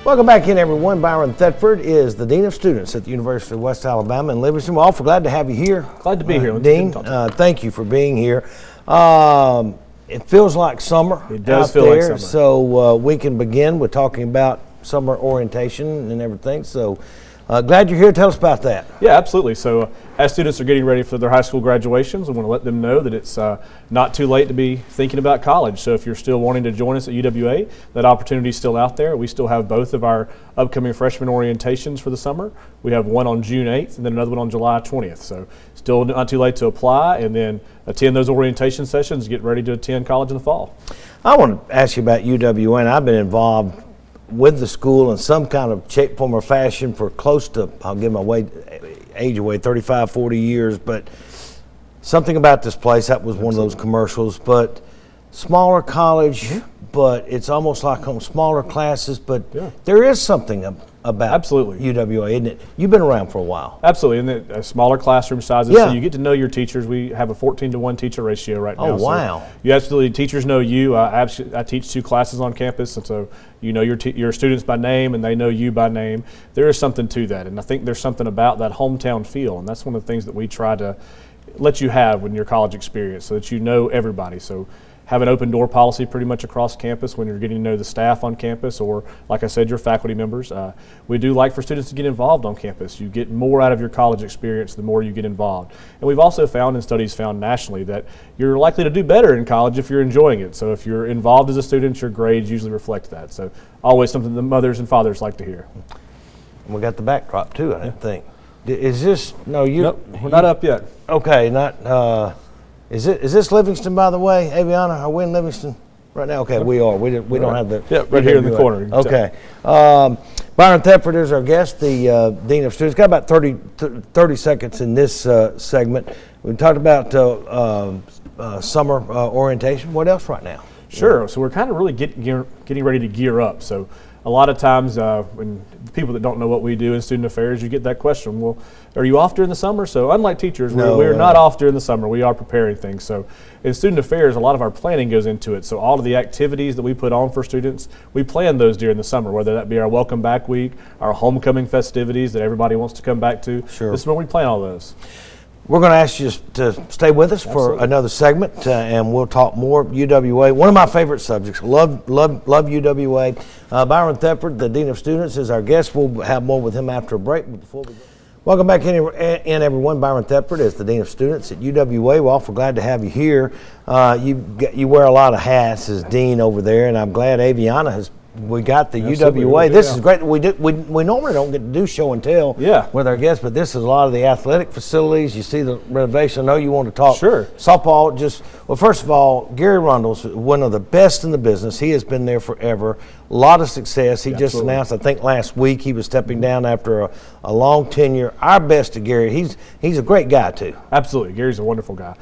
Welcome back in, everyone. Byron Thetford is the Dean of Students at the University of West Alabama in Livingston. We're awful glad to have you here. Glad to be here. Dean, thank you for being here. It feels like summer. It does out feel there, like summer. So we can begin with talking about summer orientation and everything. So glad you're here. Tell us about that. Yeah, absolutely. So as students are getting ready for their high school graduations, we want to let them know that it's not too late to be thinking about college. So if you're still wanting to join us at UWA, that opportunity is still out there. We still have both of our upcoming freshman orientations for the summer. We have one on June 8th and then another one on July 20th. So still not too late to apply and then attend those orientation sessions, get ready to attend college in the fall. I want to ask you about UWA, and I've been involved with the school in some kind of shape, form, or fashion for close to, I'll give my age away, 35, 40 years, but something about this place, that was one of those commercials, but smaller college, but it's almost like on smaller classes, but there is something about UWA, isn't it? You've been around for a while. Absolutely, and the smaller classroom sizes, so you get to know your teachers. We have a 14-to-1 teacher ratio right now. Oh, wow. So you absolutely, teachers know you. I teach 2 classes on campus, and so you know your students by name, and they know you by name. There is something to that, and I think there's something about that hometown feel, and that's one of the things that we try to let you have in your college experience, so that you know everybody. So have an open door policy pretty much across campus when you're getting to know the staff on campus, or like I said, your faculty members. We do like for students to get involved on campus. You get more out of your college experience the more you get involved. And we've also found, in studies found nationally, that you're likely to do better in college if you're enjoying it. So if you're involved as a student, your grades usually reflect that. So always something the mothers and fathers like to hear. And we got the backdrop too, I think. Is this, Nope, we're not up yet. Okay, not, is this Livingston, by the way? Aviana, are we in Livingston right now? Okay, we are. We don't have the. Yeah, right here in the corner. Okay. Byron Thetford is our guest, the Dean of Students. Got about 30 seconds in this segment. We talked about summer orientation. What else right now? Sure. So we're kind of really getting ready to gear up. So a lot of times when people that don't know what we do in student affairs, you get that question, well, are you off during the summer? So unlike teachers, we're not off during the summer. We are preparing things. So in student affairs, a lot of our planning goes into it. So all of the activities that we put on for students, we plan those during the summer, whether that be our welcome back week, our homecoming festivities that everybody wants to come back to. Sure. This is when we plan all those. We're going to ask you to stay with us for another segment, and we'll talk more UWA. One of my favorite subjects. Love UWA. Byron Thetford, the Dean of Students, is our guest. We'll have more with him after a break. But before we go, welcome back in, everyone. Byron Thetford is the Dean of Students at UWA. We're awful glad to have you here. You wear a lot of hats as Dean over there, and I'm glad Aviana has. We got the UWA. This is great. We normally don't get to do show and tell with our guests, but this is a lot of the athletic facilities. You see the renovation. I know you want to talk softball. Well, first of all, Gary Rundle's one of the best in the business. He has been there forever. A lot of success. He just announced, I think last week, he was stepping down after a long tenure. Our best to Gary. He's a great guy too. Absolutely. Gary's a wonderful guy.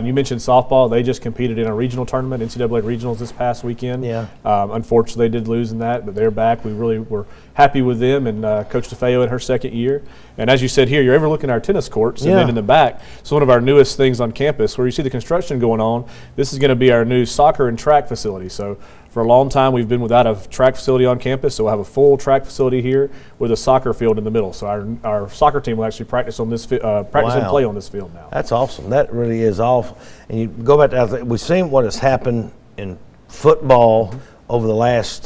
You mentioned softball. They just competed in a regional tournament, NCAA regionals this past weekend. Unfortunately, they did lose in that, but they're back. We really were happy with them, and Coach DeFeo in her second year. And as you said here, you're overlooking our tennis courts, and then in the back, it's one of our newest things on campus where you see the construction going on. This is going to be our new soccer and track facility. So for a long time, we've been without a track facility on campus, so we'll have a full track facility here with a soccer field in the middle. So our soccer team will actually practice on this and play on this field now. That's awesome. That really is awesome. And you go back to we've seen what has happened in football over the last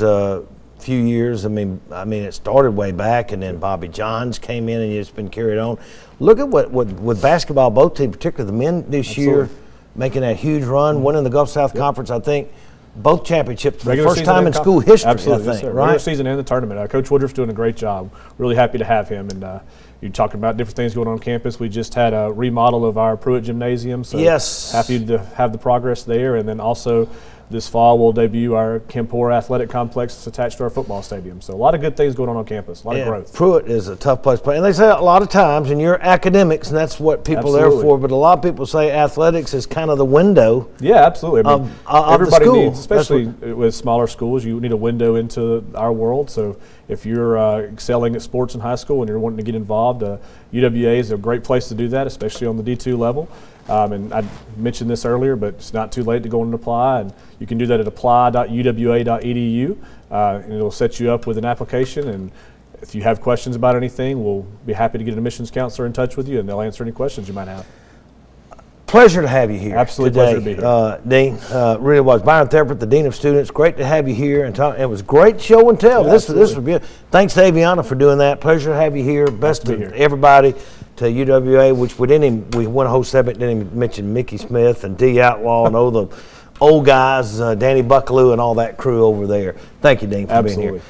few years. I mean, it started way back, and then Bobby Johns came in, and it's been carried on. Look at what with basketball, both teams, particularly the men this year, making that huge run, winning the Gulf South Conference. I think both championships for the first time in school history. Absolutely, I think, right? Regular season and the tournament. Coach Woodruff's doing a great job. Really happy to have him. And you're talking about different things going on campus. We just had a remodel of our Pruitt Gymnasium, so happy to have the progress there. And then also this fall we'll debut our Kempore Athletic Complex that's attached to our football stadium. So a lot of good things going on campus, a lot of growth. Pruitt is a tough place to play. And they say a lot of times, and you're academics, and that's what people are there for, but a lot of people say athletics is kind of the window absolutely. I mean, everybody the school. Needs, especially with smaller schools, you need a window into our world. So if you're excelling at sports in high school and you're wanting to get involved, UWA is a great place to do that, especially on the D2 level. And I mentioned this earlier, but it's not too late to go and apply. And you can do that at apply.uwa.edu, and it'll set you up with an application. And if you have questions about anything, we'll be happy to get an admissions counselor in touch with you, and they'll answer any questions you might have. Pleasure to have you here. Absolutely today, pleasure to be here. Dean. Really was. Byron Thepard, the Dean of Students. Great to have you here and talk. It was great show and tell. Yeah, this was beautiful. Thanks to Aviana for doing that. Pleasure to have you here. Best to everybody, to UWA, which we won a whole segment, didn't even mention Mickey Smith and D Outlaw and all the old guys, Danny Buckaloo and all that crew over there. Thank you, Dean, for being here.